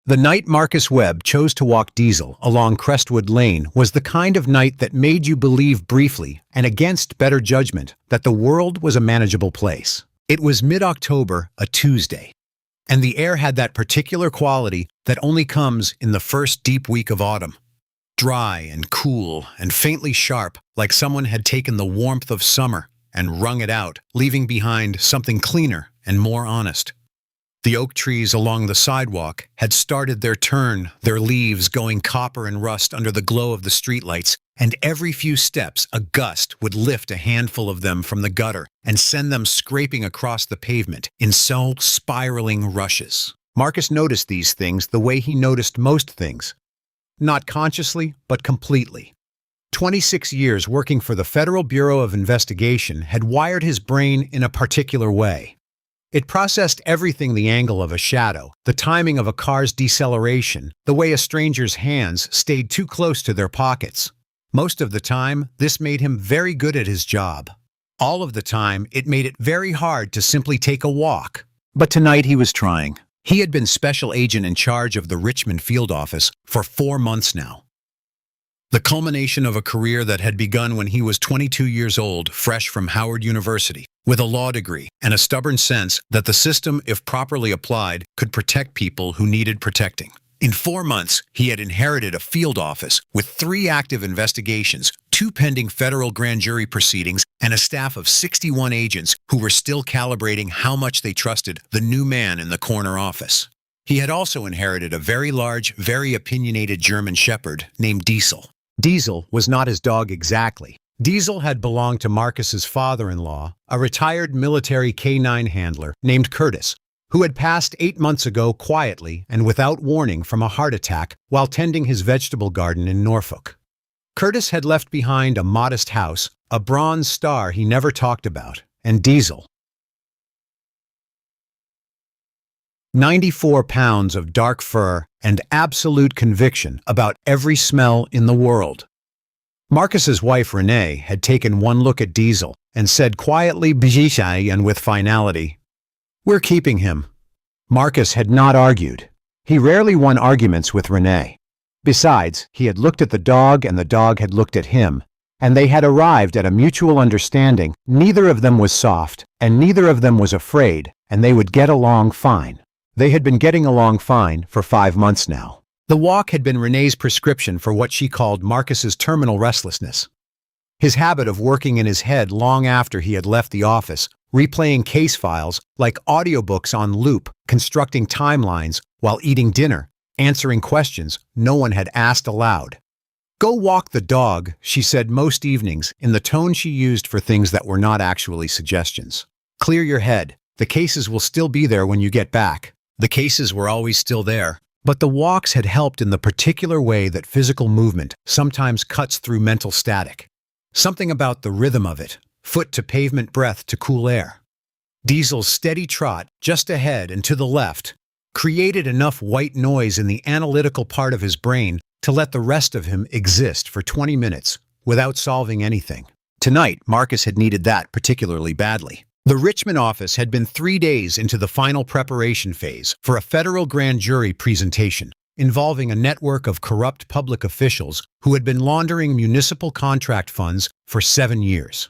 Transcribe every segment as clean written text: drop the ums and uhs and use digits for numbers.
The night Marcus Webb chose to walk Diesel along Crestwood Lane was the kind of night that made you believe briefly and against better judgment that the world was a manageable place. It was mid-October, a Tuesday, and the air had that particular quality that only comes in the first deep week of autumn. Dry and cool and faintly sharp, like someone had taken the warmth of summer and wrung it out, leaving behind something cleaner and more honest. The oak trees along the sidewalk had started their turn, their leaves going copper and rust under the glow of the streetlights, and every few steps a gust would lift a handful of them from the gutter and send them scraping across the pavement in slow, spiraling rushes. Marcus noticed these things the way he noticed most things. Not consciously, but completely. 26 years working for the Federal Bureau of Investigation had wired his brain in a particular way. It processed everything: the angle of a shadow, the timing of a car's deceleration, the way a stranger's hands stayed too close to their pockets. Most of the time, this made him very good at his job. All of the time, it made it very hard to simply take a walk. But tonight he was trying. He had been special agent in charge of the Richmond field office for 4 months now. The culmination of a career that had begun when he was 22 years old, fresh from Howard University, with a law degree and a stubborn sense that the system, if properly applied, could protect people who needed protecting. In 4 months, he had inherited a field office with 3 active investigations, 2 pending federal grand jury proceedings, and a staff of 61 agents who were still calibrating how much they trusted the new man in the corner office. He had also inherited a very large, very opinionated German shepherd named Diesel. Diesel was not his dog exactly. Diesel had belonged to Marcus's father-in-law, a retired military K-9 handler named Curtis, who had passed 8 months ago quietly and without warning from a heart attack while tending his vegetable garden in Norfolk. Curtis had left behind a modest house, a bronze star he never talked about, and Diesel. 94 pounds of dark fur and absolute conviction about every smell in the world. Marcus's wife Renee had taken one look at Diesel and said quietly and with finality, "We're keeping him." Marcus had not argued. He rarely won arguments with Renee. Besides, he had looked at the dog and the dog had looked at him, and they had arrived at a mutual understanding. Neither of them was soft, and neither of them was afraid, and they would get along fine. They had been getting along fine for 5 months now. The walk had been Renee's prescription for what she called Marcus's terminal restlessness. His habit of working in his head long after he had left the office, replaying case files like audiobooks on loop, constructing timelines while eating dinner, answering questions no one had asked aloud. "Go walk the dog," she said most evenings in the tone she used for things that were not actually suggestions. "Clear your head. The cases will still be there when you get back." The cases were always still there, but the walks had helped in the particular way that physical movement sometimes cuts through mental static. Something about the rhythm of it, foot to pavement, breath to cool air. Diesel's steady trot, just ahead and to the left, created enough white noise in the analytical part of his brain to let the rest of him exist for 20 minutes without solving anything. Tonight, Marcus had needed that particularly badly. The Richmond office had been 3 days into the final preparation phase for a federal grand jury presentation involving a network of corrupt public officials who had been laundering municipal contract funds for 7 years.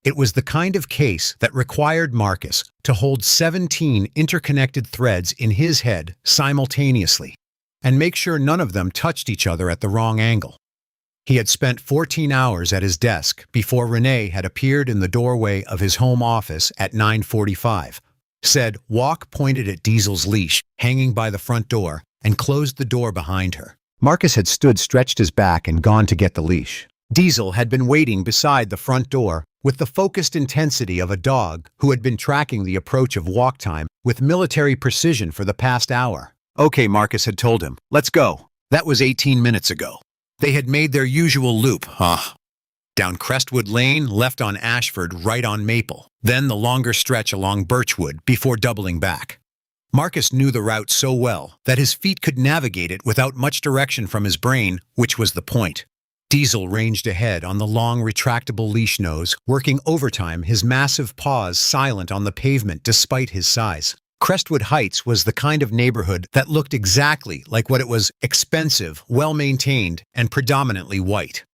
It was the kind of case that required Marcus to hold 17 interconnected threads in his head simultaneously and make sure none of them touched each other at the wrong angle. He had spent 14 hours at his desk before Renee had appeared in the doorway of his home office at 9:45, said walk, pointed at Diesel's leash hanging by the front door, and closed the door behind her. Marcus had stood, stretched his back, and gone to get the leash. Diesel had been waiting beside the front door with the focused intensity of a dog who had been tracking the approach of walk time with military precision for the past hour. "Okay," Marcus had told him, "let's go." That was 18 minutes ago. They had made their usual loop, down Crestwood Lane, left on Ashford, right on Maple, then the longer stretch along Birchwood before doubling back. Marcus knew the route so well that his feet could navigate it without much direction from his brain, which was the point. Diesel ranged ahead on the long, retractable leash nose, working overtime, his massive paws silent on the pavement despite his size. Crestwood Heights was the kind of neighborhood that looked exactly like what it was: expensive, well-maintained, and predominantly white.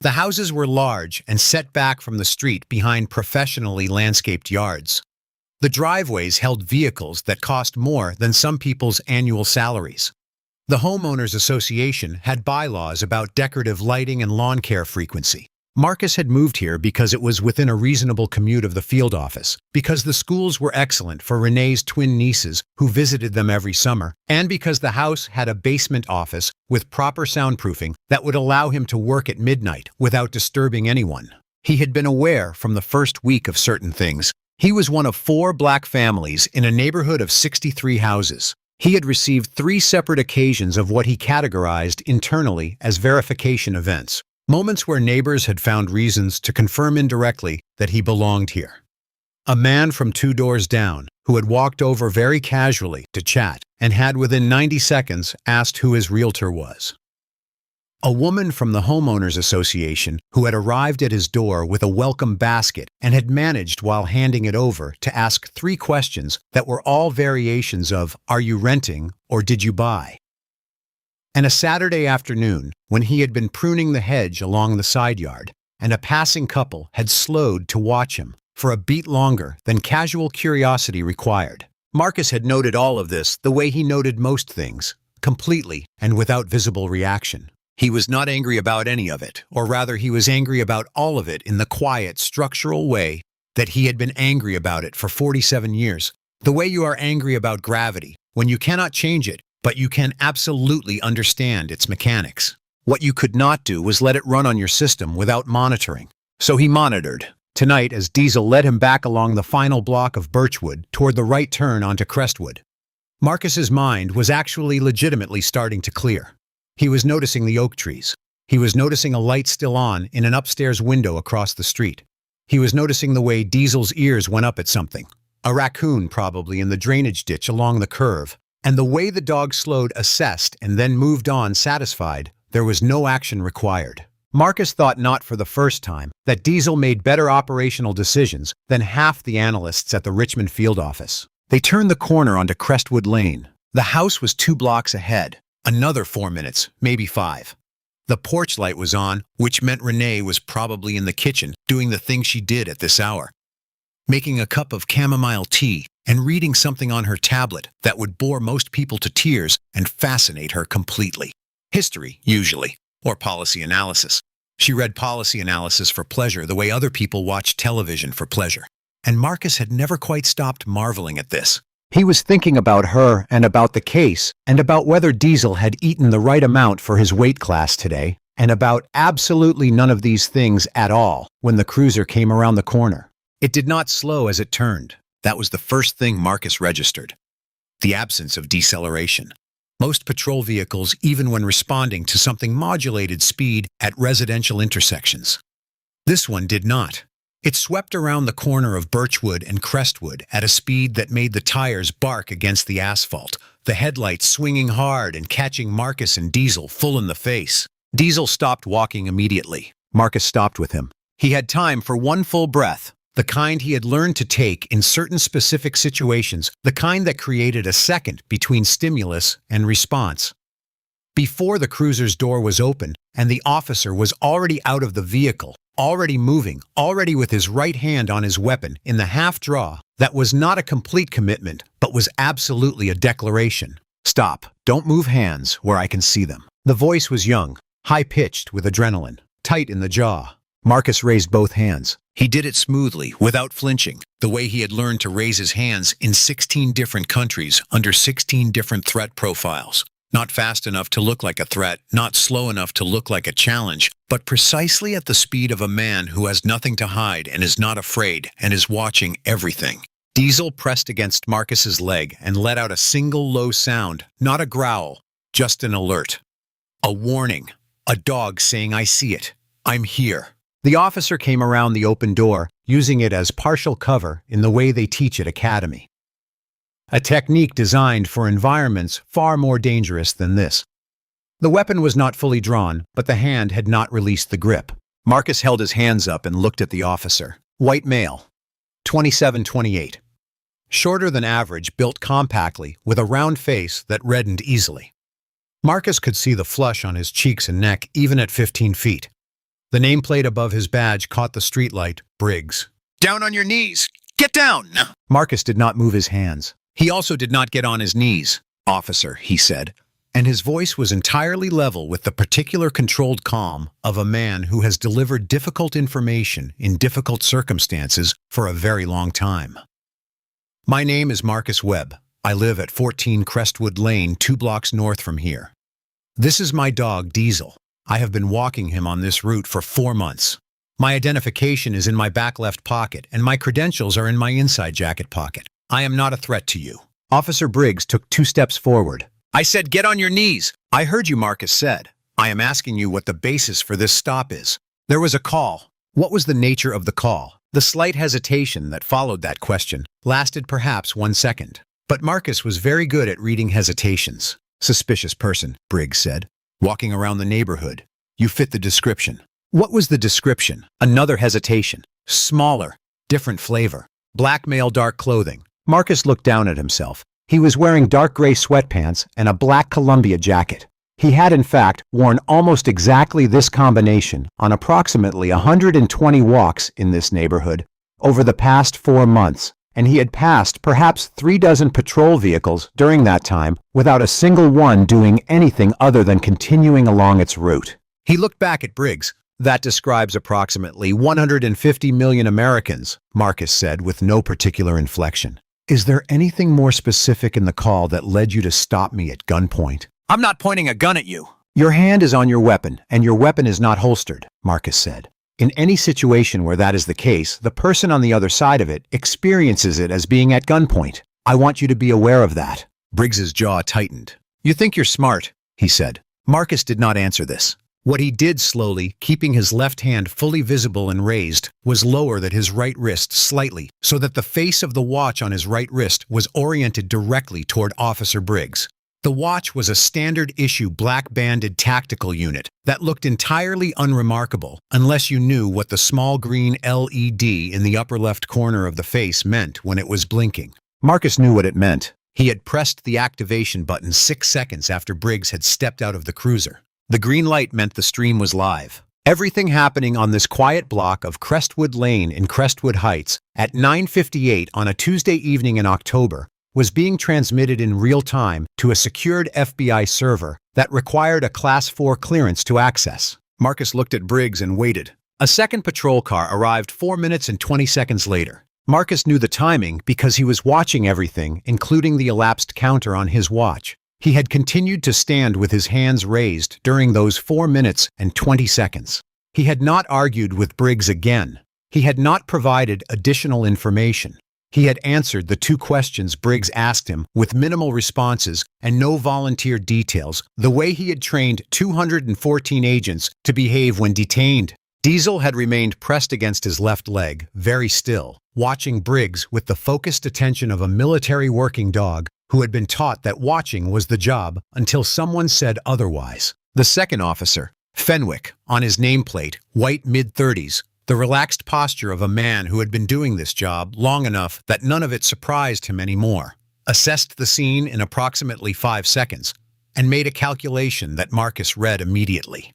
The houses were large and set back from the street behind professionally landscaped yards. The driveways held vehicles that cost more than some people's annual salaries. The Homeowners Association had bylaws about decorative lighting and lawn care frequency. Marcus had moved here because it was within a reasonable commute of the field office, because the schools were excellent for Renee's twin nieces who visited them every summer, and because the house had a basement office with proper soundproofing that would allow him to work at midnight without disturbing anyone. He had been aware from the first week of certain things. He was one of 4 black families in a neighborhood of 63 houses. He had received 3 separate occasions of what he categorized internally as verification events. Moments where neighbors had found reasons to confirm indirectly that he belonged here. A man from 2 doors down, who had walked over very casually to chat and had within 90 seconds asked who his realtor was. A woman from the Homeowners Association who had arrived at his door with a welcome basket and had managed while handing it over to ask 3 questions that were all variations of "Are you renting?" or "Did you buy?" And a Saturday afternoon, when he had been pruning the hedge along the side yard, and a passing couple had slowed to watch him for a beat longer than casual curiosity required. Marcus had noted all of this the way he noted most things, completely and without visible reaction. He was not angry about any of it, or rather he was angry about all of it in the quiet, structural way that he had been angry about it for 47 years. The way you are angry about gravity, when you cannot change it, but you can absolutely understand its mechanics. What you could not do was let it run on your system without monitoring. So he monitored. Tonight, as Diesel led him back along the final block of Birchwood toward the right turn onto Crestwood, Marcus's mind was actually legitimately starting to clear. He was noticing the oak trees. He was noticing a light still on in an upstairs window across the street. He was noticing the way Diesel's ears went up at something. A raccoon, probably, in the drainage ditch along the curve. And the way the dog slowed, assessed, and then moved on satisfied there was no action required. Marcus thought not for the first time that Diesel made better operational decisions than half the analysts at the Richmond field office. They turned the corner onto Crestwood Lane. The house was 2 blocks ahead. Another 4 minutes, maybe 5. The porch light was on, which meant Renee was probably in the kitchen doing the thing she did at this hour, making a cup of chamomile tea and reading something on her tablet that would bore most people to tears and fascinate her completely. History, usually, or policy analysis. She read policy analysis for pleasure the way other people watch television for pleasure. And Marcus had never quite stopped marveling at this. He was thinking about her and about the case and about whether Diesel had eaten the right amount for his weight class today and about absolutely none of these things at all when the cruiser came around the corner. It did not slow as it turned. That was the first thing Marcus registered. The absence of deceleration. Most patrol vehicles, even when responding to something modulated speed at residential intersections. This one did not. It swept around the corner of Birchwood and Crestwood at a speed that made the tires bark against the asphalt, the headlights swinging hard and catching Marcus and Diesel full in the face. Diesel stopped walking immediately. Marcus stopped with him. He had time for one full breath. The kind he had learned to take in certain specific situations, the kind that created a second between stimulus and response. Before the cruiser's door was open and the officer was already out of the vehicle, already moving, already with his right hand on his weapon in the half-draw, that was not a complete commitment, but was absolutely a declaration. "Stop. Don't move hands where I can see them." The voice was young, high-pitched with adrenaline, tight in the jaw. Marcus raised both hands. He did it smoothly, without flinching, the way he had learned to raise his hands in 16 different countries under 16 different threat profiles. Not fast enough to look like a threat, not slow enough to look like a challenge, but precisely at the speed of a man who has nothing to hide and is not afraid and is watching everything. Diesel pressed against Marcus's leg and let out a single low sound, not a growl, just an alert. A warning. A dog saying, "I see it. I'm here." The officer came around the open door, using it as partial cover in the way they teach at Academy. A technique designed for environments far more dangerous than this. The weapon was not fully drawn, but the hand had not released the grip. Marcus held his hands up and looked at the officer. White male. 27-28. shorter than average, built compactly, with a round face that reddened easily. Marcus could see the flush on his cheeks and neck even at 15 feet. The nameplate above his badge caught the streetlight, Briggs. "Down on your knees! Get down!" Marcus did not move his hands. He also did not get on his knees. "Officer," he said, and his voice was entirely level with the particular controlled calm of a man who has delivered difficult information in difficult circumstances for a very long time. "My name is Marcus Webb. I live at 14 Crestwood Lane, 2 blocks north from here. This is my dog, Diesel. I have been walking him on this route for 4 months. My identification is in my back left pocket, and my credentials are in my inside jacket pocket. I am not a threat to you." Officer Briggs took 2 steps forward. "I said get on your knees." "I heard you," Marcus said. "I am asking you what the basis for this stop is." "There was a call." What was the nature of the call? The slight hesitation that followed that question lasted perhaps 1 second. But Marcus was very good at reading hesitations. "Suspicious person," Briggs said. "Walking around the neighborhood. You fit the description." What was the description? Another hesitation. Smaller, different flavor. Black male, dark clothing. Marcus looked down at himself. He was wearing dark gray sweatpants and a black Columbia jacket. He had, in fact, worn almost exactly this combination on approximately 120 walks in this neighborhood over the past 4 months, and he had passed perhaps 3 dozen patrol vehicles during that time without a single one doing anything other than continuing along its route. He looked back at Briggs. "That describes approximately 150 million Americans," Marcus said with no particular inflection. "Is there anything more specific in the call that led you to stop me at gunpoint?" "I'm not pointing a gun at you." "Your hand is on your weapon, and your weapon is not holstered," Marcus said. "In any situation where that is the case, the person on the other side of it experiences it as being at gunpoint. I want you to be aware of that." Briggs's jaw tightened. "You think you're smart," he said. Marcus did not answer this. What he did slowly, keeping his left hand fully visible and raised, was lower that his right wrist slightly, so that the face of the watch on his right wrist was oriented directly toward Officer Briggs. The watch was a standard-issue black-banded tactical unit that looked entirely unremarkable unless you knew what the small green LED in the upper left corner of the face meant when it was blinking. Marcus knew what it meant. He had pressed the activation button 6 seconds after Briggs had stepped out of the cruiser. The green light meant the stream was live. Everything happening on this quiet block of Crestwood Lane in Crestwood Heights at 9:58 on a Tuesday evening in October was being transmitted in real time to a secured FBI server that required a Class 4 clearance to access. Marcus looked at Briggs and waited. A second patrol car arrived 4 minutes and 20 seconds later. Marcus knew the timing because he was watching everything, including the elapsed counter on his watch. He had continued to stand with his hands raised during those 4 minutes and 20 seconds. He had not argued with Briggs again. He had not provided additional information. He had answered the 2 questions Briggs asked him with minimal responses and no volunteer details, the way he had trained 214 agents to behave when detained. Diesel had remained pressed against his left leg, very still, watching Briggs with the focused attention of a military working dog who had been taught that watching was the job until someone said otherwise. The second officer, Fenwick, on his nameplate, white mid-30s, the relaxed posture of a man who had been doing this job long enough that none of it surprised him anymore, assessed the scene in approximately 5 seconds and made a calculation that Marcus read immediately.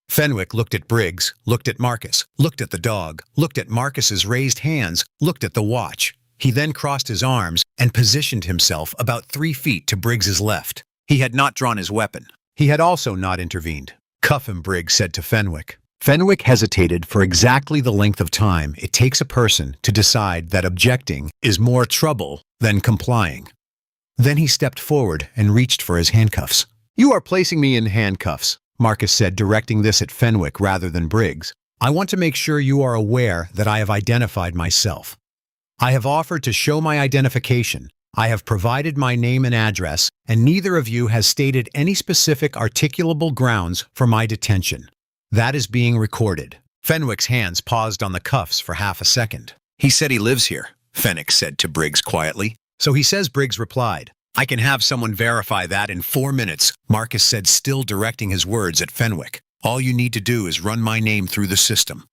Fenwick looked at Briggs, looked at Marcus, looked at the dog, looked at Marcus's raised hands, looked at the watch. He then crossed his arms and positioned himself about 3 feet to Briggs's left. He had not drawn his weapon. He had also not intervened. "Cuff him," Briggs said to Fenwick. Fenwick hesitated for exactly the length of time it takes a person to decide that objecting is more trouble than complying. Then he stepped forward and reached for his handcuffs. "You are placing me in handcuffs," Marcus said, directing this at Fenwick rather than Briggs. "I want to make sure you are aware that I have identified myself. I have offered to show my identification. I have provided my name and address, and neither of you has stated any specific articulable grounds for my detention. That is being recorded." Fenwick's hands paused on the cuffs for half a second. "He said he lives here," Fenwick said to Briggs quietly. "So he says," Briggs replied. "I can have someone verify that in 4 minutes," Marcus said, still directing his words at Fenwick. "All you need to do is run my name through the system."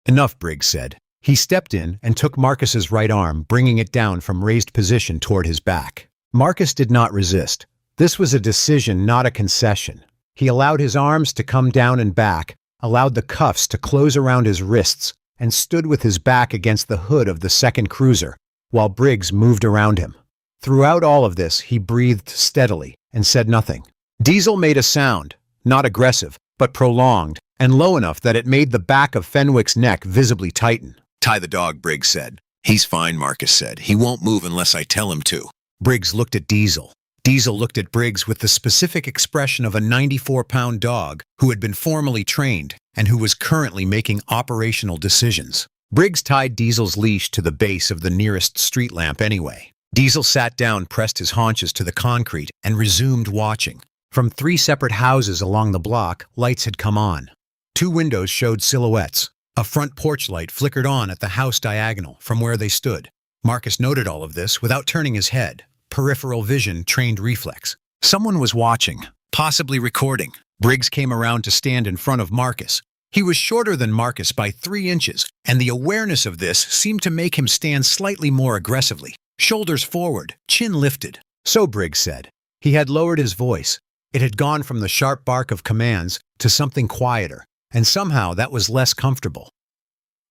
"Enough," Briggs said. He stepped in and took Marcus's right arm, bringing it down from raised position toward his back. Marcus did not resist. This was a decision, not a concession. He allowed his arms to come down and back, allowed the cuffs to close around his wrists, and stood with his back against the hood of the second cruiser, while Briggs moved around him. Throughout all of this, he breathed steadily and said nothing. Diesel made a sound, not aggressive, but prolonged, and low enough that it made the back of Fenwick's neck visibly tighten. "Tie the dog," Briggs said. "He's fine," Marcus said. "He won't move unless I tell him to." Briggs looked at Diesel. Diesel looked at Briggs with the specific expression of a 94-pound dog who had been formally trained and who was currently making operational decisions. Briggs tied Diesel's leash to the base of the nearest street lamp anyway. Diesel sat down, pressed his haunches to the concrete, and resumed watching. From 3 separate houses along the block, lights had come on. 2 windows showed silhouettes. A front porch light flickered on at the house diagonal from where they stood. Marcus noted all of this without turning his head. Peripheral vision, trained reflex. Someone was watching, possibly recording. Briggs came around to stand in front of Marcus. He was shorter than Marcus by 3 inches, and the awareness of this seemed to make him stand slightly more aggressively. Shoulders forward, chin lifted. "So," Briggs said. He had lowered his voice. It had gone from the sharp bark of commands to something quieter, and somehow that was less comfortable.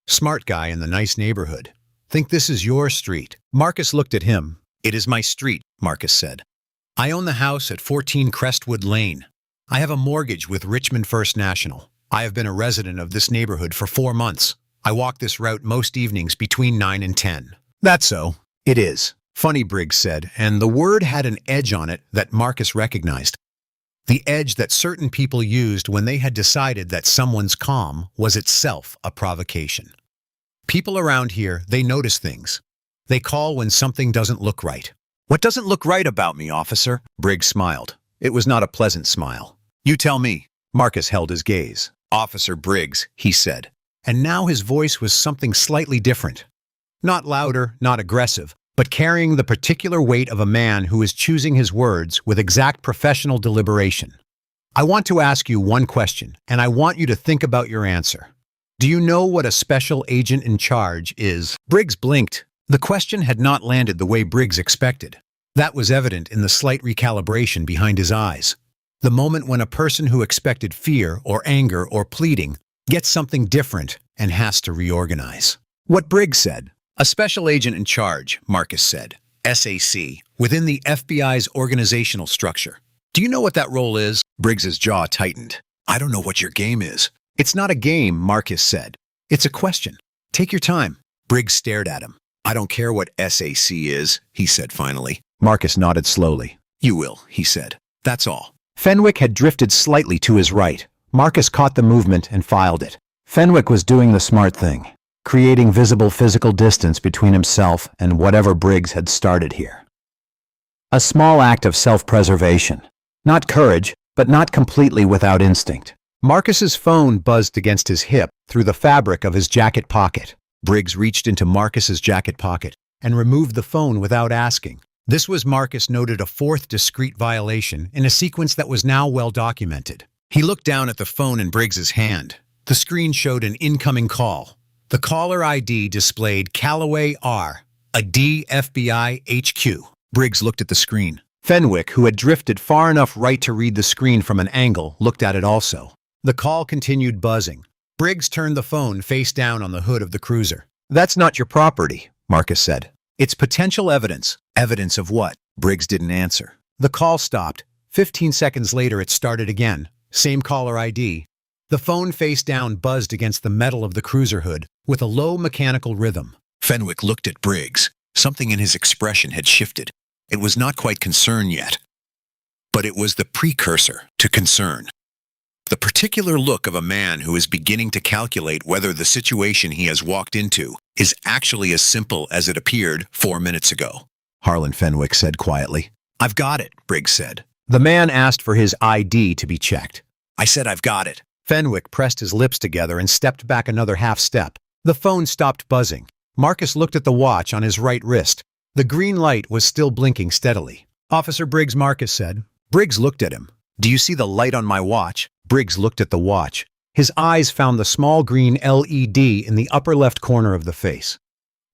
"Smart guy in the nice neighborhood. Think this is your street?" Marcus looked at him. "It is my street," Marcus said. "I own the house at 14 Crestwood Lane. I have a mortgage with Richmond First National. I have been a resident of this neighborhood for 4 months. I walk this route most evenings between 9 and 10. "That's so. It is. Funny," Briggs said, and the word had an edge on it that Marcus recognized. The edge that certain people used when they had decided that someone's calm was itself a provocation. People around here, they notice things. They call when something doesn't look right. "What doesn't look right about me, officer?" Briggs smiled. It was not a pleasant smile. "You tell me." Marcus held his gaze. "Officer Briggs," he said. And now his voice was something slightly different. Not louder, not aggressive, but carrying the particular weight of a man who is choosing his words with exact professional deliberation. "I want to ask you one question, and I want you to think about your answer. Do you know what a special agent in charge is?" Briggs blinked. The question had not landed the way Briggs expected. That was evident in the slight recalibration behind his eyes. The moment when a person who expected fear or anger or pleading gets something different and has to reorganize. What Briggs said. "A special agent in charge," Marcus said. SAC, within the FBI's organizational structure. "Do you know what that role is?" Briggs's jaw tightened. "I don't know what your game is." "It's not a game," Marcus said. "It's a question. Take your time." Briggs stared at him. "I don't care what SAC is," he said finally. Marcus nodded slowly. "You will," he said. "That's all." Fenwick had drifted slightly to his right. Marcus caught the movement and filed it. Fenwick was doing the smart thing, creating visible physical distance between himself and whatever Briggs had started here. A small act of self-preservation. Not courage, but not completely without instinct. Marcus's phone buzzed against his hip through the fabric of his jacket pocket. Briggs reached into Marcus's jacket pocket and removed the phone without asking. This was, Marcus noted, a 4th discrete violation in a sequence that was now well documented. He looked down at the phone in Briggs's hand. The screen showed an incoming call. The caller ID displayed Callaway R, a DFBI HQ. Briggs looked at the screen. Fenwick, who had drifted far enough right to read the screen from an angle, looked at it also. The call continued buzzing. Briggs turned the phone face down on the hood of the cruiser. "That's not your property," Marcus said. "It's potential evidence." "Evidence of what?" Briggs didn't answer. The call stopped. 15 seconds later, it started again. Same caller ID. The phone face down buzzed against the metal of the cruiser hood with a low mechanical rhythm. Fenwick looked at Briggs. Something in his expression had shifted. It was not quite concern yet, but it was the precursor to concern. The particular look of a man who is beginning to calculate whether the situation he has walked into is actually as simple as it appeared 4 minutes ago. Harlan Fenwick said quietly. "I've got it," Briggs said. The man asked for his ID to be checked. "I said I've got it." Fenwick pressed his lips together and stepped back another half step. The phone stopped buzzing. Marcus looked at the watch on his right wrist. The green light was still blinking steadily. "Officer Briggs," Marcus said. Briggs looked at him. "Do you see the light on my watch?" Briggs looked at the watch. His eyes found the small green LED in the upper left corner of the face,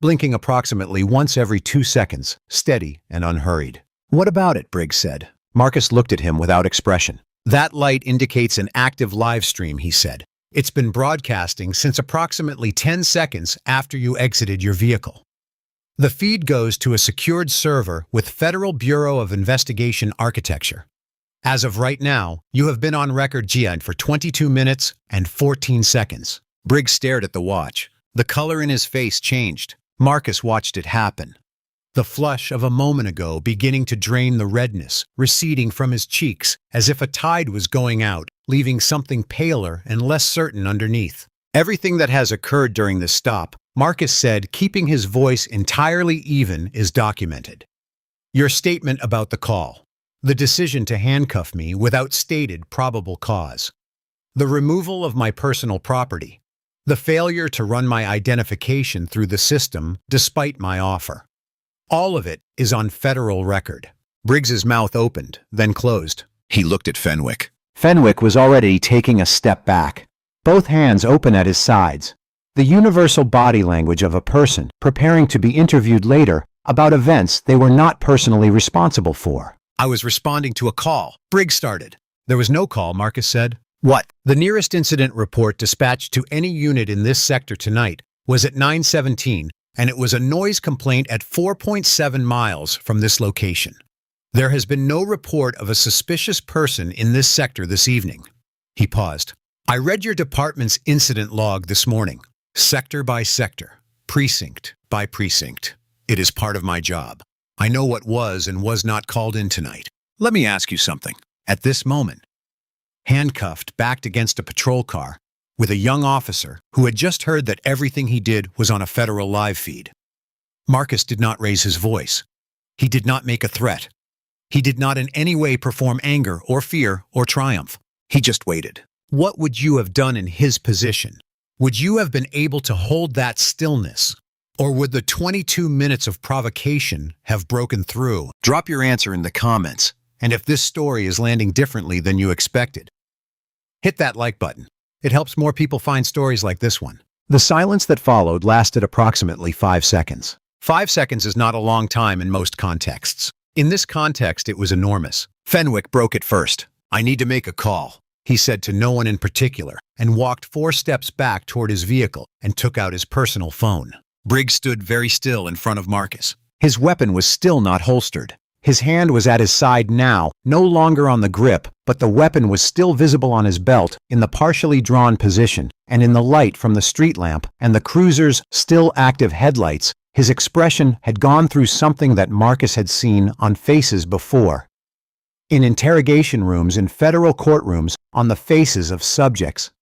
blinking approximately once every 2 seconds, steady and unhurried. "What about it?" Briggs said. Marcus looked at him without expression. "That light indicates an active live stream," he said. "It's been broadcasting since approximately 10 seconds after you exited your vehicle. The feed goes to a secured server with Federal Bureau of Investigation architecture. As of right now, you have been on record for 22 minutes and 14 seconds. Briggs stared at the watch. The color in his face changed. Marcus watched it happen. The flush of a moment ago beginning to drain the redness, receding from his cheeks as if a tide was going out, leaving something paler and less certain underneath. "Everything that has occurred during this stop," Marcus said, keeping his voice entirely even, "is documented. Your statement about the call, the decision to handcuff me without stated probable cause, the removal of my personal property, the failure to run my identification through the system despite my offer. All of it is on federal record." Briggs's mouth opened, then closed. He looked at Fenwick. Fenwick was already taking a step back, both hands open at his sides, the universal body language of a person preparing to be interviewed later about events they were not personally responsible for. "I was responding to a call," Briggs started. "There was no call," Marcus said. "What?" "The nearest incident report dispatched to any unit in this sector tonight was at 9:17, and it was a noise complaint at 4.7 miles from this location. There has been no report of a suspicious person in this sector this evening." He paused. "I read your department's incident log this morning, sector by sector, precinct by precinct. It is part of my job. I know what was and was not called in tonight. Let me ask you something. At this moment, handcuffed, backed against a patrol car, with a young officer who had just heard that everything he did was on a federal live feed. Marcus did not raise his voice. He did not make a threat. He did not in any way perform anger or fear or triumph. He just waited. What would you have done in his position? Would you have been able to hold that stillness? Or would the 22 minutes of provocation have broken through? Drop your answer in the comments. And if this story is landing differently than you expected, hit that like button. It helps more people find stories like this one. The silence that followed lasted approximately 5 seconds. 5 seconds is not a long time in most contexts. In this context, it was enormous. Fenwick broke it first. "I need to make a call," he said to no one in particular, and walked 4 steps back toward his vehicle and took out his personal phone. Briggs stood very still in front of Marcus. His weapon was still not holstered. His hand was at his side now, no longer on the grip, but the weapon was still visible on his belt, in the partially drawn position, and in the light from the street lamp and the cruiser's still active headlights, his expression had gone through something that Marcus had seen on faces before. In interrogation rooms in federal courtrooms, on the faces of subjects.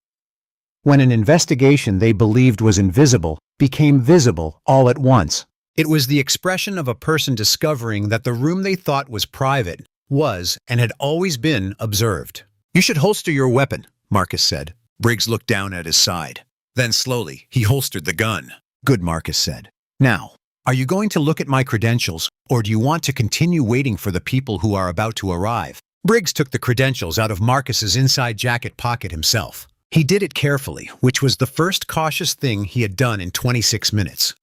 When an investigation they believed was invisible became visible all at once. It was the expression of a person discovering that the room they thought was private was and had always been observed. "You should holster your weapon," Marcus said. Briggs looked down at his side. Then slowly, he holstered the gun. "Good," Marcus said. "Now, are you going to look at my credentials, or do you want to continue waiting for the people who are about to arrive?" Briggs took the credentials out of Marcus's inside jacket pocket himself. He did it carefully, which was the first cautious thing he had done in 26 minutes.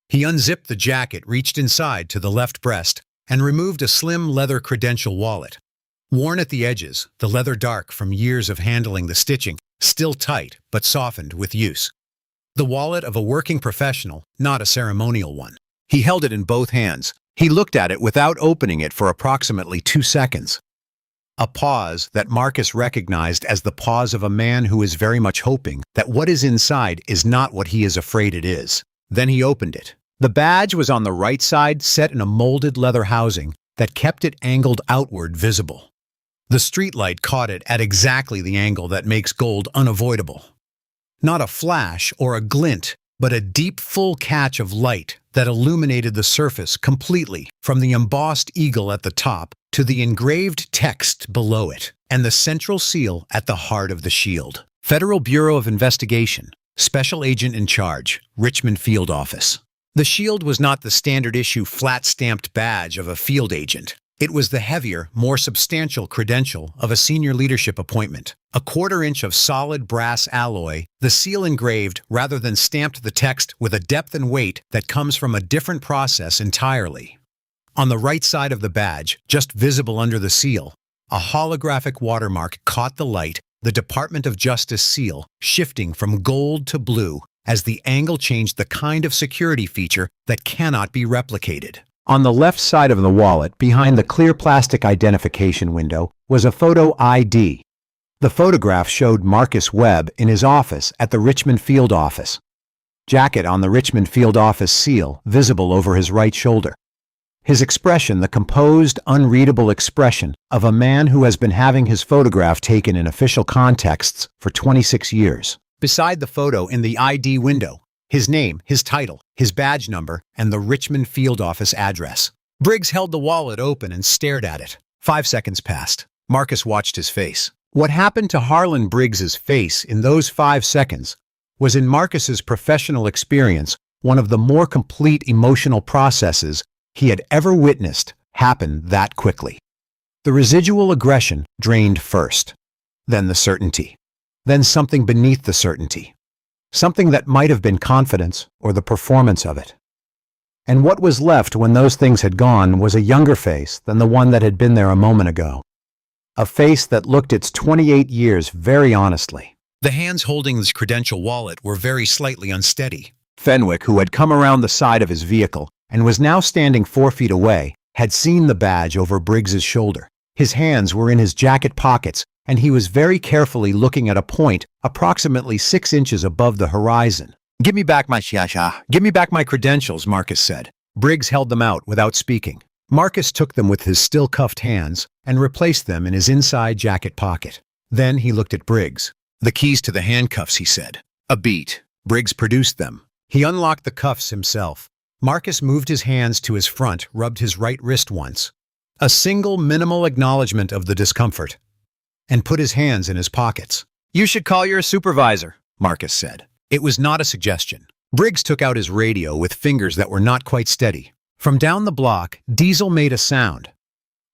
He unzipped the jacket, reached inside to the left breast, and removed a slim leather credential wallet. Worn at the edges, the leather dark from years of handling the stitching, still tight but softened with use. The wallet of a working professional, not a ceremonial one. He held it in both hands. He looked at it without opening it for approximately 2 seconds. A pause that Marcus recognized as the pause of a man who is very much hoping that what is inside is not what he is afraid it is. Then he opened it. The badge was on the right side, set in a molded leather housing that kept it angled outward visible. The streetlight caught it at exactly the angle that makes gold unavoidable. Not a flash or a glint, but a deep, full catch of light that illuminated the surface completely, from the embossed eagle at the top to the engraved text below it, and the central seal at the heart of the shield. Federal Bureau of Investigation, Special Agent in Charge, Richmond Field Office. The shield was not the standard issue flat-stamped badge of a field agent. It was the heavier, more substantial credential of a senior leadership appointment. A quarter-inch of solid brass alloy, the seal engraved rather than stamped the text with a depth and weight that comes from a different process entirely. On the right side of the badge, just visible under the seal, a holographic watermark caught the light, the Department of Justice seal, shifting from gold to blue as the angle changed the kind of security feature that cannot be replicated. On the left side of the wallet, behind the clear plastic identification window, was a photo ID. The photograph showed Marcus Webb in his office at the Richmond field office. Jacket on the Richmond field office seal, visible over his right shoulder. His expression, the composed, unreadable expression of a man who has been having his photograph taken in official contexts for 26 years. Beside the photo in the ID window, his name, his title, his badge number, and the Richmond field office address. Briggs held the wallet open and stared at it. 5 seconds passed. Marcus watched his face. What happened to Harlan Briggs's face in those 5 seconds was, in Marcus's professional experience, one of the more complete emotional processes he had ever witnessed happen that quickly. The residual aggression drained first, then the certainty, then something beneath the certainty. Something that might have been confidence or the performance of it. And what was left when those things had gone was a younger face than the one that had been there a moment ago. A face that looked its 28 years very honestly. The hands holding his credential wallet were very slightly unsteady. Fenwick, who had come around the side of his vehicle and was now standing 4 feet away, had seen the badge over Briggs's shoulder. His hands were in his jacket pockets, and he was very carefully looking at a point approximately 6 inches above the horizon. "Give me back my shasha. Give me back my credentials," Marcus said. Briggs held them out without speaking. Marcus took them with his still cuffed hands and replaced them in his inside jacket pocket. Then he looked at Briggs. "The keys to the handcuffs," he said. A beat. Briggs produced them. He unlocked the cuffs himself. Marcus moved his hands to his front, rubbed his right wrist once. A single minimal acknowledgement of the discomfort, and put his hands in his pockets. "You should call your supervisor," Marcus said. It was not a suggestion. Briggs took out his radio with fingers that were not quite steady. From down the block, Diesel made a sound.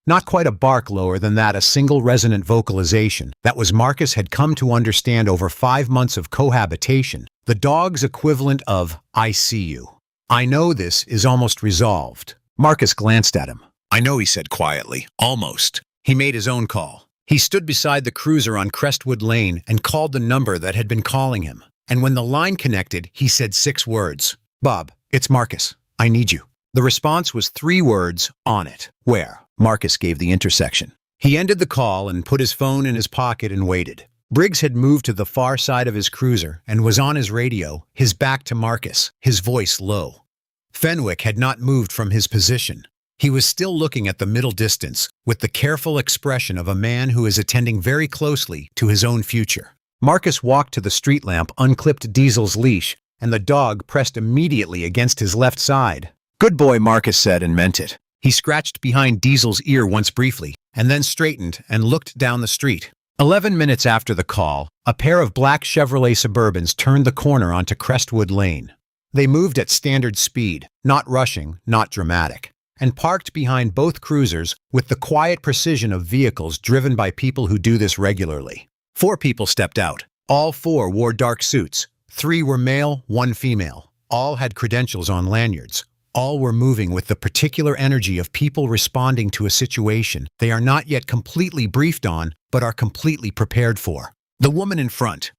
Not quite a bark lower than that, a single resonant vocalization that was Marcus had come to understand over 5 months of cohabitation, the dog's equivalent of, "I see you. I know this is almost resolved." Marcus glanced at him. "I know," he said quietly. "Almost." He made his own call. He stood beside the cruiser on Crestwood Lane and called the number that had been calling him. And when the line connected, he said 6 words. "Bob, it's Marcus. I need you." The response was 3 words on it. "Where?" Marcus gave the intersection. He ended the call and put his phone in his pocket and waited. Briggs had moved to the far side of his cruiser and was on his radio, his back to Marcus, his voice low. Fenwick had not moved from his position. He was still looking at the middle distance with the careful expression of a man who is attending very closely to his own future. Marcus walked to the street lamp, unclipped Diesel's leash, and the dog pressed immediately against his left side. "Good boy," Marcus said, and meant it. He scratched behind Diesel's ear once briefly, and then straightened and looked down the street. 11 minutes after the call, a pair of black Chevrolet Suburbans turned the corner onto Crestwood Lane. They moved at standard speed, not rushing, not dramatic, and parked behind both cruisers with the quiet precision of vehicles driven by people who do this regularly. 4 people stepped out. All 4 wore dark suits. 3 were male, 1 female. All had credentials on lanyards. All were moving with the particular energy of people responding to a situation they are not yet completely briefed on, but are completely prepared for. The woman in front,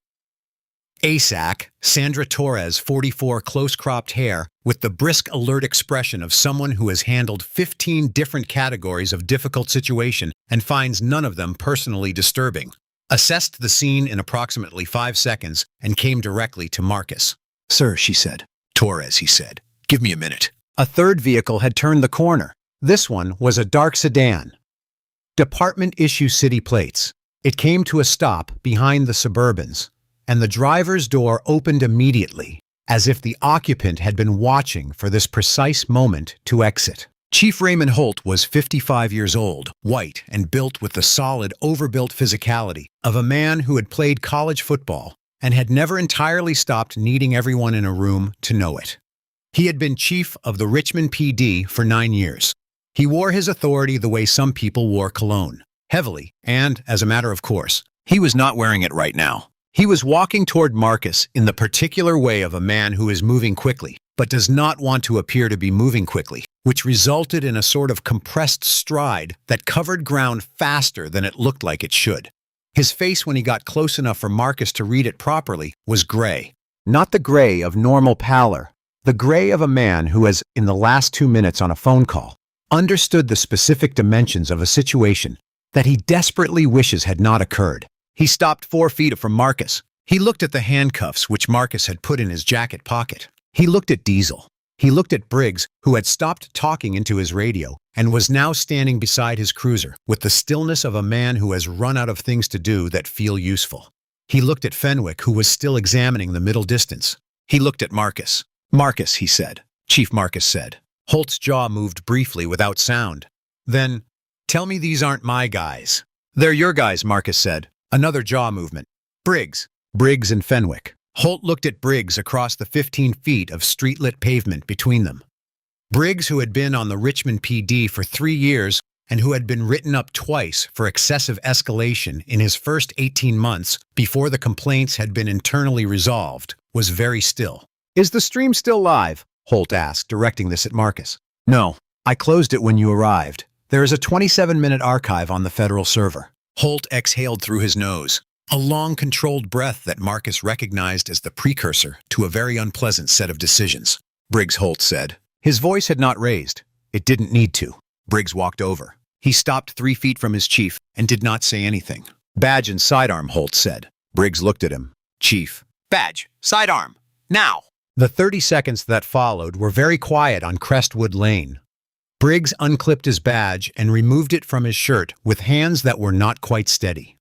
ASAC, Sandra Torres, 44, close-cropped hair, with the brisk, alert expression of someone who has handled 15 different categories of difficult situation and finds none of them personally disturbing, assessed the scene in approximately 5 seconds and came directly to Marcus. "Sir," she said. "Torres," he said. "Give me a minute." A third vehicle had turned the corner. This one was a dark sedan. Department-issue city plates. It came to a stop behind the Suburbans, and the driver's door opened immediately, as if the occupant had been watching for this precise moment to exit. Chief Raymond Holt was 55 years old, white and built with the solid, overbuilt physicality of a man who had played college football and had never entirely stopped needing everyone in a room to know it. He had been chief of the Richmond PD for 9 years. He wore his authority the way some people wore cologne, heavily, and, as a matter of course, he was not wearing it right now. He was walking toward Marcus in the particular way of a man who is moving quickly, but does not want to appear to be moving quickly, which resulted in a sort of compressed stride that covered ground faster than it looked like it should. His face, when he got close enough for Marcus to read it properly, was gray. Not the gray of normal pallor, the gray of a man who has, in the last 2 minutes on a phone call, understood the specific dimensions of a situation that he desperately wishes had not occurred. He stopped 4 feet from Marcus. He looked at the handcuffs which Marcus had put in his jacket pocket. He looked at Diesel. He looked at Briggs, who had stopped talking into his radio and was now standing beside his cruiser with the stillness of a man who has run out of things to do that feel useful. He looked at Fenwick, who was still examining the middle distance. He looked at Marcus. "Marcus," he said. Chief Marcus said. Holt's jaw moved briefly without sound. Then, "Tell me these aren't my guys." "They're your guys," Marcus said. Another jaw movement. "Briggs." Briggs and Fenwick. Holt looked at Briggs across the 15 feet of street-lit pavement between them. Briggs, who had been on the Richmond PD for 3 years and who had been written up twice for excessive escalation in his first 18 months before the complaints had been internally resolved, was very still. "Is the stream still live?" Holt asked, directing this at Marcus. "No, I closed it when you arrived. There is a 27-minute archive on the federal server." Holt exhaled through his nose, a long, controlled breath that Marcus recognized as the precursor to a very unpleasant set of decisions. "Briggs," Holt said. His voice had not raised. It didn't need to. Briggs walked over. He stopped 3 feet from his chief and did not say anything. "Badge and sidearm," Holt said. Briggs looked at him. "Chief." "Badge, sidearm, now." The 30 seconds that followed were very quiet on Crestwood Lane. Briggs unclipped his badge and removed it from his shirt with hands that were not quite steady.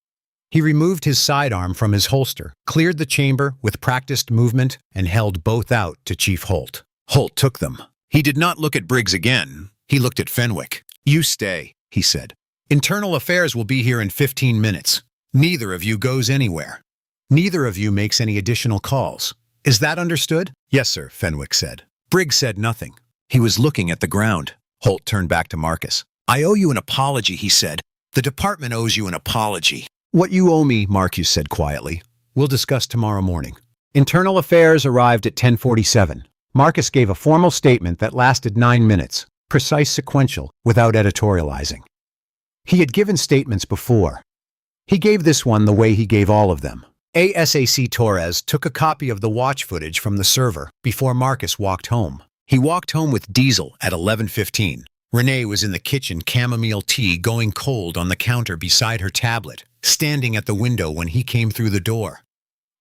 He removed his sidearm from his holster, cleared the chamber with practiced movement, and held both out to Chief Holt. Holt took them. He did not look at Briggs again. He looked at Fenwick. "You stay," he said. "Internal Affairs will be here in 15 minutes. Neither of you goes anywhere. Neither of you makes any additional calls. Is that understood?" "Yes, sir," Fenwick said. Briggs said nothing. He was looking at the ground. Holt turned back to Marcus. "I owe you an apology," he said. "The department owes you an apology." "What you owe me," Marcus said quietly, "we'll discuss tomorrow morning." Internal Affairs arrived at 10:47. Marcus gave a formal statement that lasted 9 minutes, precise, sequential, without editorializing. He had given statements before. He gave this one the way he gave all of them. ASAC Torres took a copy of the watch footage from the server before Marcus walked home. He walked home with Diesel at 11:15. Renee was in the kitchen, chamomile tea going cold on the counter beside her tablet, standing at the window when he came through the door.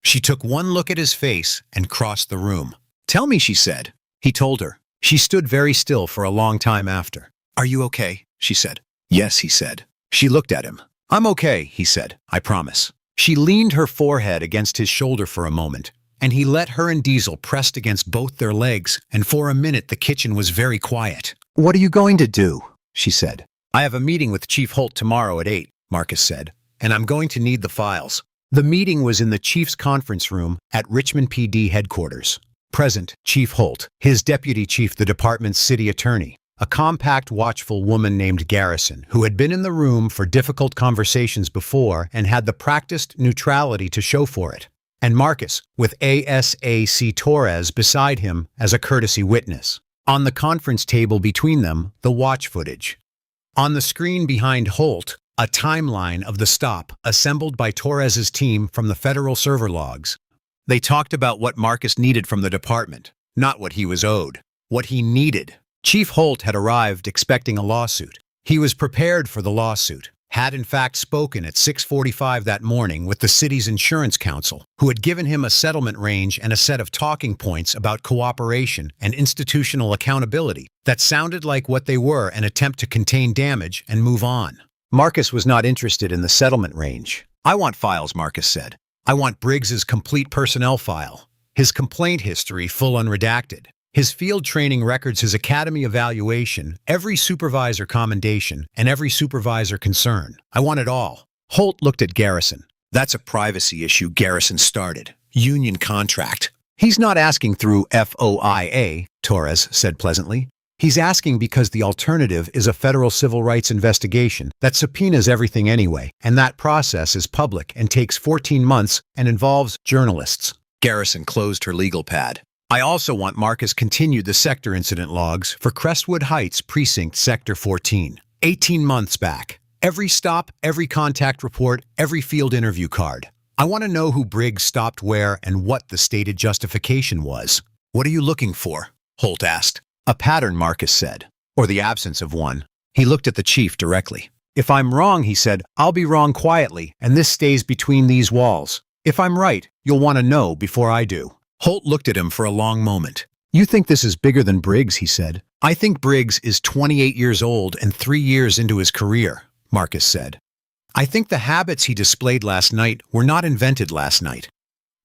She took one look at his face and crossed the room. "Tell me," she said. He told her. She stood very still for a long time after. "Are you okay?" she said. "Yes," he said. She looked at him. "I'm okay," he said. "I promise." She leaned her forehead against his shoulder for a moment, and he let her and Diesel pressed against both their legs, and for a minute the kitchen was very quiet. "What are you going to do?" she said. "I have a meeting with Chief Holt tomorrow at 8, Marcus said, "and I'm going to need the files." The meeting was in the chief's conference room at Richmond PD headquarters. Present, Chief Holt, his deputy chief, the department's city attorney, a compact, watchful woman named Garrison, who had been in the room for difficult conversations before and had the practiced neutrality to show for it, and Marcus, with ASAC Torres beside him as a courtesy witness. On the conference table between them, the watch footage. On the screen behind Holt, a timeline of the stop assembled by Torres's team from the federal server logs. They talked about what Marcus needed from the department, not what he was owed, what he needed. Chief Holt had arrived expecting a lawsuit. He was prepared for the lawsuit, had in fact spoken at 6:45 that morning with the city's insurance counsel, who had given him a settlement range and a set of talking points about cooperation and institutional accountability that sounded like what they were, an attempt to contain damage and move on. Marcus was not interested in the settlement range. "I want files," Marcus said. "I want Briggs's complete personnel file, his complaint history full unredacted, his field training records, his academy evaluation, every supervisor commendation, and every supervisor concern. I want it all." Holt looked at Garrison. "That's a privacy issue," Garrison started. "Union contract." "He's not asking through FOIA," Torres said pleasantly. He's asking because the alternative is a federal civil rights investigation that subpoenas everything anyway, and that process is public and takes 14 months and involves journalists. Garrison closed her legal pad. I also want Marcus continued the sector incident logs for Crestwood Heights Precinct Sector 14. 18 months back. Every stop, every contact report, every field interview card. I want to know who Briggs stopped where and what the stated justification was. What are you looking for? Holt asked. A pattern, Marcus said, or the absence of one. He looked at the chief directly. If I'm wrong, he said, I'll be wrong quietly, and this stays between these walls. If I'm right, you'll want to know before I do. Holt looked at him for a long moment. You think this is bigger than Briggs, he said. I think Briggs is 28 years old and 3 years into his career, Marcus said. I think the habits he displayed last night were not invented last night.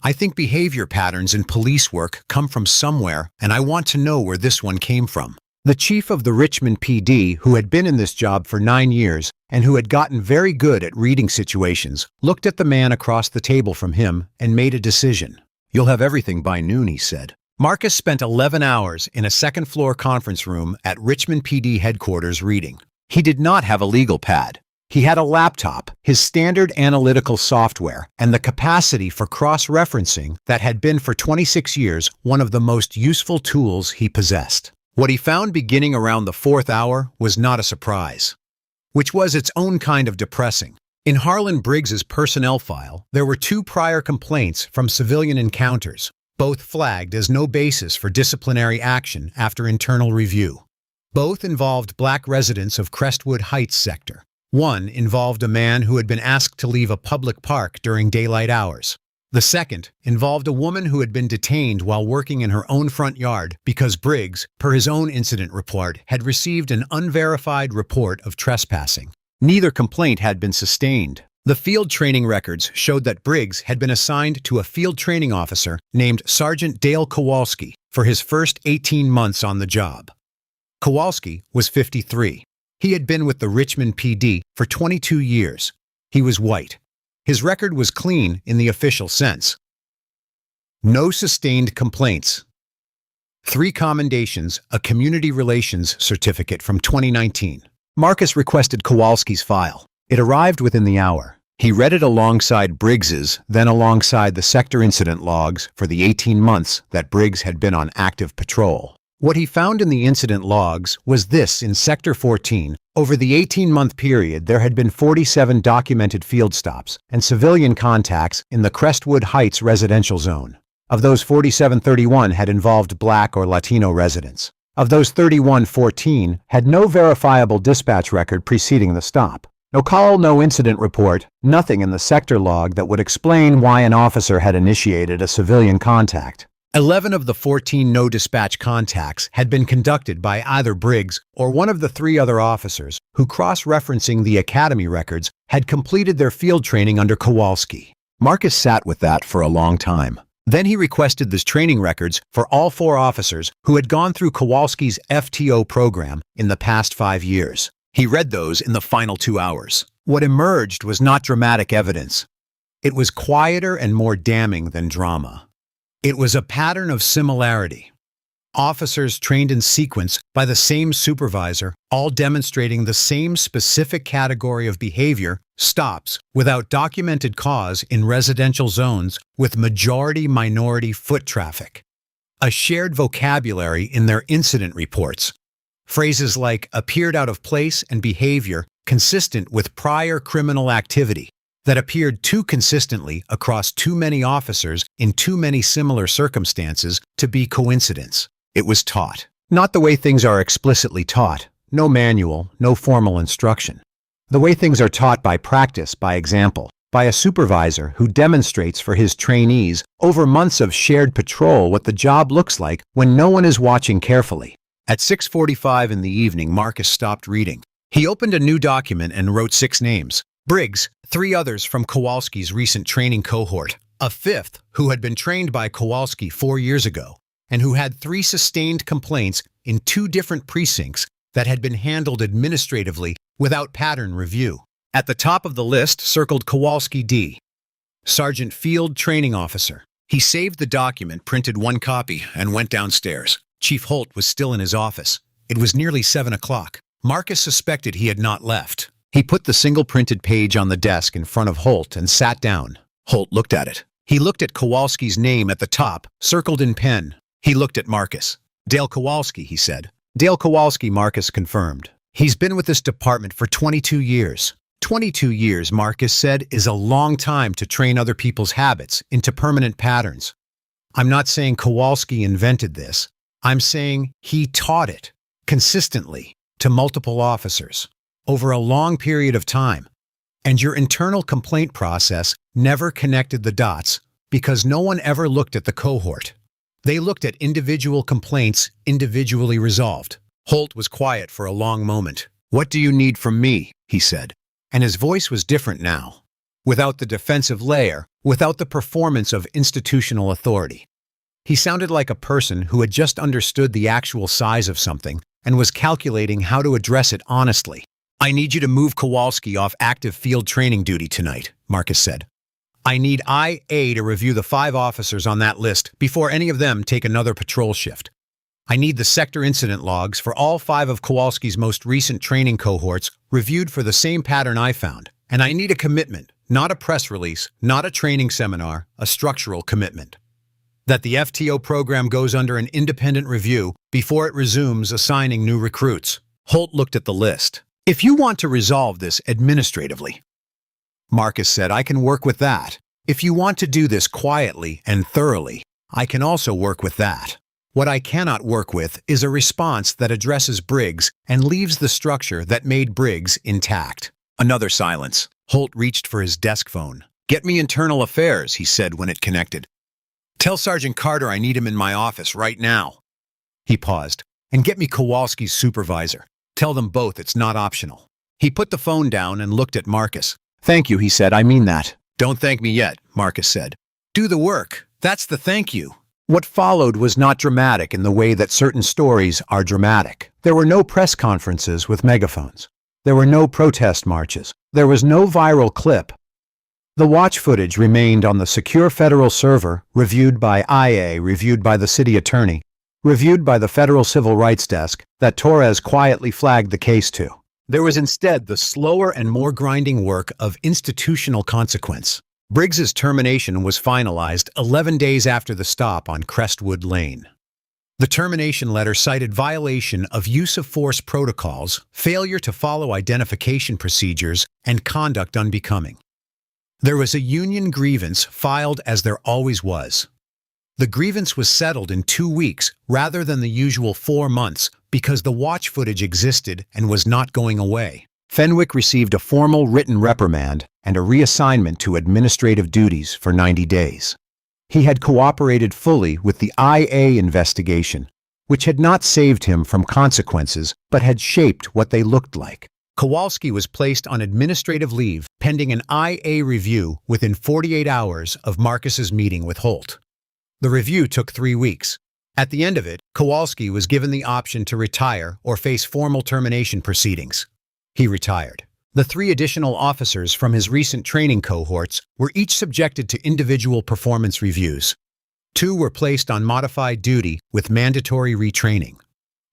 I think behavior patterns in police work come from somewhere, and I want to know where this one came from. The chief of the Richmond PD, who had been in this job for 9 years and who had gotten very good at reading situations, looked at the man across the table from him and made a decision. You'll have everything by noon, he said. Marcus spent 11 hours in a second-floor conference room at Richmond PD headquarters reading. He did not have a legal pad. He had a laptop, his standard analytical software, and the capacity for cross-referencing that had been for 26 years one of the most useful tools he possessed. What he found beginning around the 4th hour was not a surprise, which was its own kind of depressing. In Harlan Briggs's personnel file, there were 2 prior complaints from civilian encounters, both flagged as no basis for disciplinary action after internal review. Both involved black residents of Crestwood Heights sector. One involved a man who had been asked to leave a public park during daylight hours. The second involved a woman who had been detained while working in her own front yard because Briggs, per his own incident report, had received an unverified report of trespassing. Neither complaint had been sustained. The field training records showed that Briggs had been assigned to a field training officer named Sergeant Dale Kowalski for his first 18 months on the job. Kowalski was 53. He had been with the Richmond PD for 22 years. He was white. His record was clean in the official sense. No sustained complaints. 3 commendations, a community relations certificate from 2019. Marcus requested Kowalski's file. It arrived within the hour. He read it alongside Briggs's, then alongside the sector incident logs for the 18 months that Briggs had been on active patrol. What he found in the incident logs was this: in Sector 14, over the 18-month period, there had been 47 documented field stops and civilian contacts in the Crestwood Heights residential zone. Of those 47, 31 had involved black or Latino residents. Of those 31, 14 had no verifiable dispatch record preceding the stop. No call, no incident report, nothing in the sector log that would explain why an officer had initiated a civilian contact. 11 of the 14 no-dispatch contacts had been conducted by either Briggs or one of the 3 other officers who, cross-referencing the academy records, had completed their field training under Kowalski. Marcus sat with that for a long time. Then he requested the training records for all 4 officers who had gone through Kowalski's FTO program in the past 5 years. He read those in the final 2 hours. What emerged was not dramatic evidence. It was quieter and more damning than drama. It was a pattern of similarity. Officers trained in sequence by the same supervisor, all demonstrating the same specific category of behavior, stops without documented cause in residential zones with majority-minority foot traffic. A shared vocabulary in their incident reports. Phrases like appeared out of place and behavior consistent with prior criminal activity that appeared too consistently across too many officers in too many similar circumstances to be coincidence. It was taught. Not the way things are explicitly taught. No manual, no formal instruction. The way things are taught by practice, by example, by a supervisor who demonstrates for his trainees over months of shared patrol what the job looks like when no one is watching carefully. At 6:45 in the evening, Marcus stopped reading. He opened a new document and wrote 6 names. Briggs, 3 others from Kowalski's recent training cohort, a 5th who had been trained by Kowalski 4 years ago, and who had 3 sustained complaints in 2 different precincts that had been handled administratively without pattern review. At the top of the list circled Kowalski D., Sergeant Field Training Officer. He saved the document, printed 1 copy, and went downstairs. Chief Holt was still in his office. It was nearly 7 o'clock. Marcus suspected he had not left. He put the single printed page on the desk in front of Holt and sat down. Holt looked at it. He looked at Kowalski's name at the top, circled in pen. He looked at Marcus. Dale Kowalski, he said. Dale Kowalski, Marcus confirmed. He's been with this department for 22 years. 22 years, Marcus said, is a long time to train other people's habits into permanent patterns. I'm not saying Kowalski invented this. I'm saying he taught it, consistently, to multiple officers, over a long period of time. And your internal complaint process never connected the dots because no one ever looked at the cohort. They looked at individual complaints individually resolved. Holt was quiet for a long moment. "What do you need from me?" he said. And his voice was different now. Without the defensive layer, without the performance of institutional authority. He sounded like a person who had just understood the actual size of something and was calculating how to address it honestly. "I need you to move Kowalski off active field training duty tonight," Marcus said. "I need IA to review the 5 officers on that list before any of them take another patrol shift. I need the sector incident logs for all 5 of Kowalski's most recent training cohorts reviewed for the same pattern I found. And I need a commitment, not a press release, not a training seminar, a structural commitment. That the FTO program goes under an independent review before it resumes assigning new recruits." Holt looked at the list. "If you want to resolve this administratively," Marcus said, "I can work with that. If you want to do this quietly and thoroughly, I can also work with that. What I cannot work with is a response that addresses Briggs and leaves the structure that made Briggs intact." Another silence. Holt reached for his desk phone. "Get me internal affairs," he said when it connected. "Tell Sergeant Carter I need him in my office right now." He paused. "And get me Kowalski's supervisor. Tell them both it's not optional." He put the phone down and looked at Marcus. "Thank you," he said. "I mean that." "Don't thank me yet," Marcus said. "Do the work. That's the thank you." What followed was not dramatic in the way that certain stories are dramatic. There were no press conferences with megaphones. There were no protest marches. There was no viral clip. The watch footage remained on the secure federal server, reviewed by IA, reviewed by the city attorney, reviewed by the Federal Civil Rights Desk that Torres quietly flagged the case to. There was instead the slower and more grinding work of institutional consequence. Briggs's termination was finalized 11 days after the stop on Crestwood Lane. The termination letter cited violation of use of force protocols, failure to follow identification procedures, and conduct unbecoming. There was a union grievance filed as there always was. The grievance was settled in 2 weeks rather than the usual 4 months because the watch footage existed and was not going away. Fenwick received a formal written reprimand and a reassignment to administrative duties for 90 days. He had cooperated fully with the IA investigation, which had not saved him from consequences but had shaped what they looked like. Kowalski was placed on administrative leave pending an IA review within 48 hours of Marcus's meeting with Holt. The review took 3 weeks. At the end of it, Kowalski was given the option to retire or face formal termination proceedings. He retired. The 3 additional officers from his recent training cohorts were each subjected to individual performance reviews. 2 were placed on modified duty with mandatory retraining.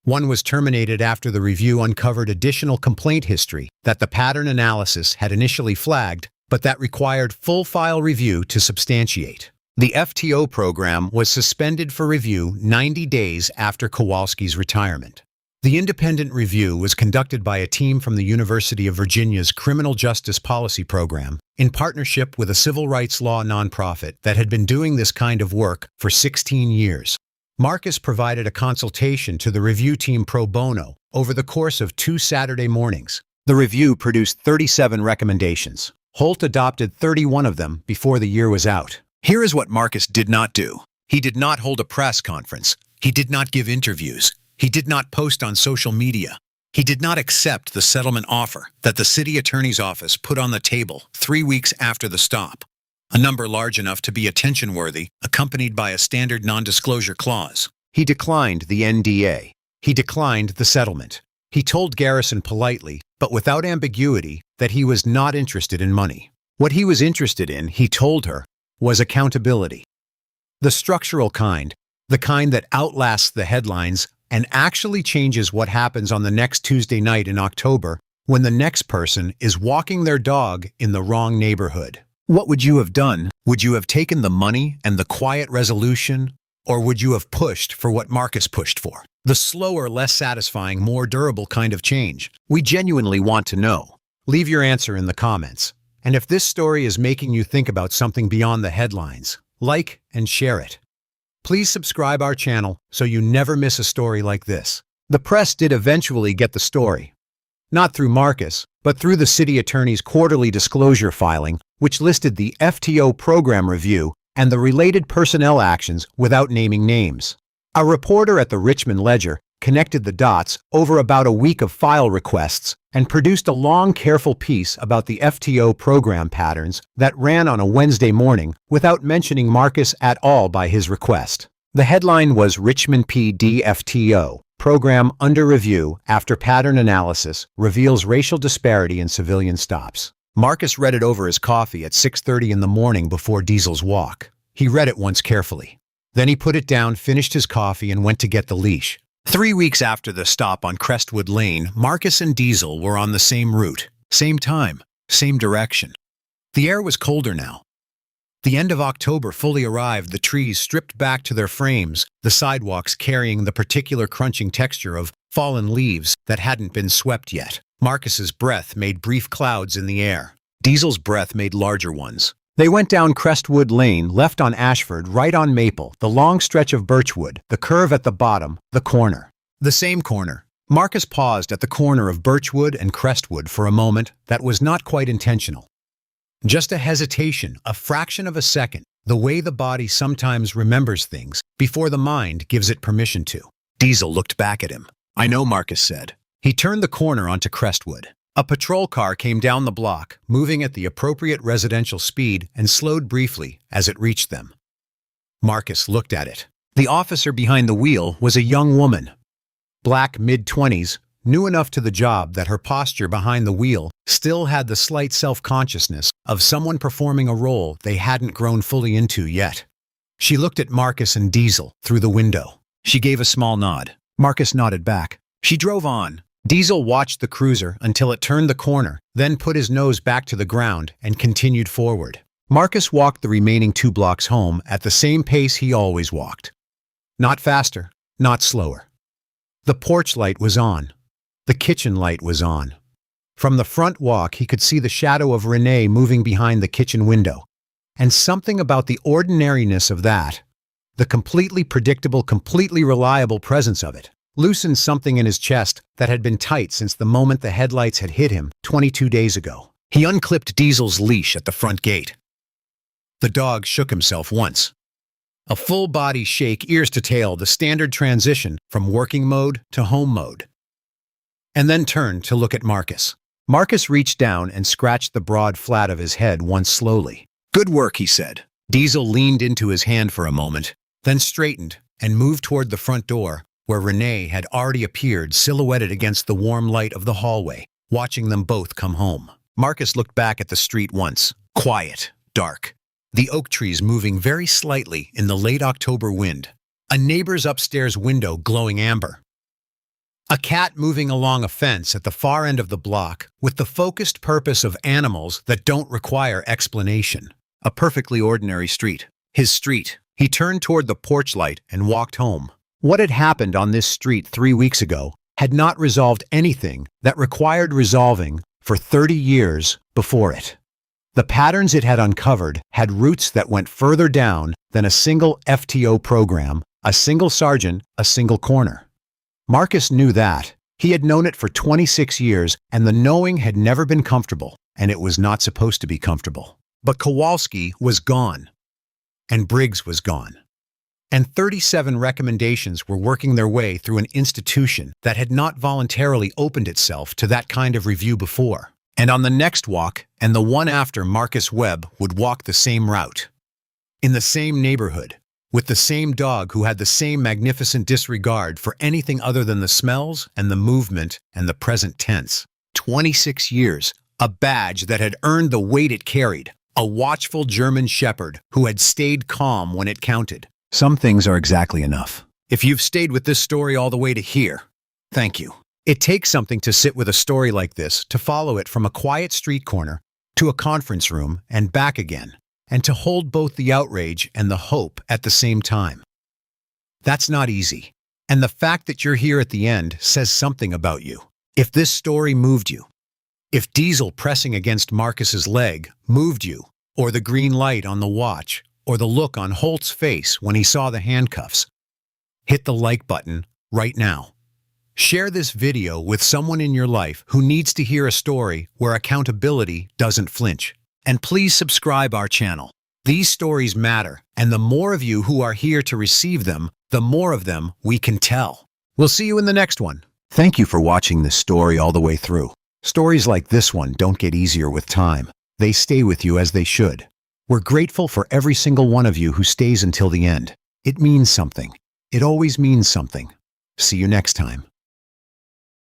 1 was terminated after the review uncovered additional complaint history that the pattern analysis had initially flagged, but that required full file review to substantiate. The FTO program was suspended for review 90 days after Kowalski's retirement. The independent review was conducted by a team from the University of Virginia's Criminal Justice Policy Program in partnership with a civil rights law nonprofit that had been doing this kind of work for 16 years. Marcus provided a consultation to the review team pro bono over the course of 2 Saturday mornings. The review produced 37 recommendations. Holt adopted 31 of them before the year was out. Here is what Marcus did not do. He did not hold a press conference. He did not give interviews. He did not post on social media. He did not accept the settlement offer that the city attorney's office put on the table 3 weeks after the stop, a number large enough to be attention-worthy, accompanied by a standard non-disclosure clause. He declined the NDA. He declined the settlement. He told Garrison politely, but without ambiguity, that he was not interested in money. What he was interested in, he told her, was accountability. The structural kind, the kind that outlasts the headlines, and actually changes what happens on the next Tuesday night in October when the next person is walking their dog in the wrong neighborhood. What would you have done? Would you have taken the money and the quiet resolution, or would you have pushed for what Marcus pushed for? The slower, less satisfying, more durable kind of change. We genuinely want to know. Leave your answer in the comments. And if this story is making you think about something beyond the headlines, like and share it. Please subscribe our channel so you never miss a story like this. The press did eventually get the story. Not through Marcus, but through the city attorney's quarterly disclosure filing, which listed the FTO program review and the related personnel actions without naming names. A reporter at the Richmond Ledger connected the dots over about a week of file requests and produced a long, careful piece about the FTO program patterns that ran on a Wednesday morning without mentioning Marcus at all by his request. The headline was Richmond PD FTO program under review after pattern analysis reveals racial disparity in civilian stops. Marcus read it over his coffee at 6:30 in the morning before Diesel's walk. He read it once carefully. Then he put it down, finished his coffee, and went to get the leash. 3 weeks after the stop on Crestwood Lane, Marcus and Diesel were on the same route, same time, same direction. The air was colder now. The end of October fully arrived, the trees stripped back to their frames, the sidewalks carrying the particular crunching texture of fallen leaves that hadn't been swept yet. Marcus's breath made brief clouds in the air. Diesel's breath made larger ones. They went down Crestwood Lane, left on Ashford, right on Maple, the long stretch of Birchwood, the curve at the bottom, the corner. The same corner. Marcus paused at the corner of Birchwood and Crestwood for a moment that was not quite intentional. Just a hesitation, a fraction of a second, the way the body sometimes remembers things before the mind gives it permission to. Diesel looked back at him. "I know," Marcus said. He turned the corner onto Crestwood. A patrol car came down the block, moving at the appropriate residential speed, and slowed briefly as it reached them. Marcus looked at it. The officer behind the wheel was a young woman. Black, mid-20s, new enough to the job that her posture behind the wheel still had the slight self-consciousness of someone performing a role they hadn't grown fully into yet. She looked at Marcus and Diesel through the window. She gave a small nod. Marcus nodded back. She drove on. Diesel watched the cruiser until it turned the corner, then put his nose back to the ground and continued forward. Marcus walked the remaining 2 blocks home at the same pace he always walked. Not faster, not slower. The porch light was on. The kitchen light was on. From the front walk, he could see the shadow of Renee moving behind the kitchen window. And something about the ordinariness of that, the completely predictable, completely reliable presence of it, loosened something in his chest that had been tight since the moment the headlights had hit him 22 days ago. He unclipped Diesel's leash at the front gate. The dog shook himself once. A full-body shake, ears to tail, the standard transition from working mode to home mode. And then turned to look at Marcus. Marcus reached down and scratched the broad flat of his head once slowly. "Good work," he said. Diesel leaned into his hand for a moment, then straightened and moved toward the front door, where Renee had already appeared silhouetted against the warm light of the hallway, watching them both come home. Marcus looked back at the street once. Quiet, dark. The oak trees moving very slightly in the late October wind. A neighbor's upstairs window glowing amber. A cat moving along a fence at the far end of the block with the focused purpose of animals that don't require explanation. A perfectly ordinary street. His street. He turned toward the porch light and walked home. What had happened on this street 3 weeks ago had not resolved anything that required resolving for 30 years before it. The patterns it had uncovered had roots that went further down than a single FTO program, a single sergeant, a single corner. Marcus knew that. He had known it for 26 years, and the knowing had never been comfortable, and it was not supposed to be comfortable. But Kowalski was gone, and Briggs was gone. And 37 recommendations were working their way through an institution that had not voluntarily opened itself to that kind of review before. And on the next walk, and the one after, Marcus Webb would walk the same route. In the same neighborhood, with the same dog who had the same magnificent disregard for anything other than the smells and the movement and the present tense. 26 years, a badge that had earned the weight it carried, a watchful German shepherd who had stayed calm when it counted. Some things are exactly enough. If you've stayed with this story all the way to here, thank you. It takes something to sit with a story like this, to follow it from a quiet street corner to a conference room and back again, and to hold both the outrage and the hope at the same time. That's not easy. And the fact that you're here at the end says something about you. If this story moved you, if Diesel pressing against Marcus's leg moved you, or the green light on the watch, or the look on Holt's face when he saw the handcuffs, hit the like button right now. Share this video with someone in your life who needs to hear a story where accountability doesn't flinch. And please subscribe our channel. These stories matter, and the more of you who are here to receive them, the more of them we can tell. We'll see you in the next one. Thank you for watching this story all the way through. Stories like this one don't get easier with time. They stay with you as they should. We're grateful for every single one of you who stays until the end. It means something. It always means something. See you next time.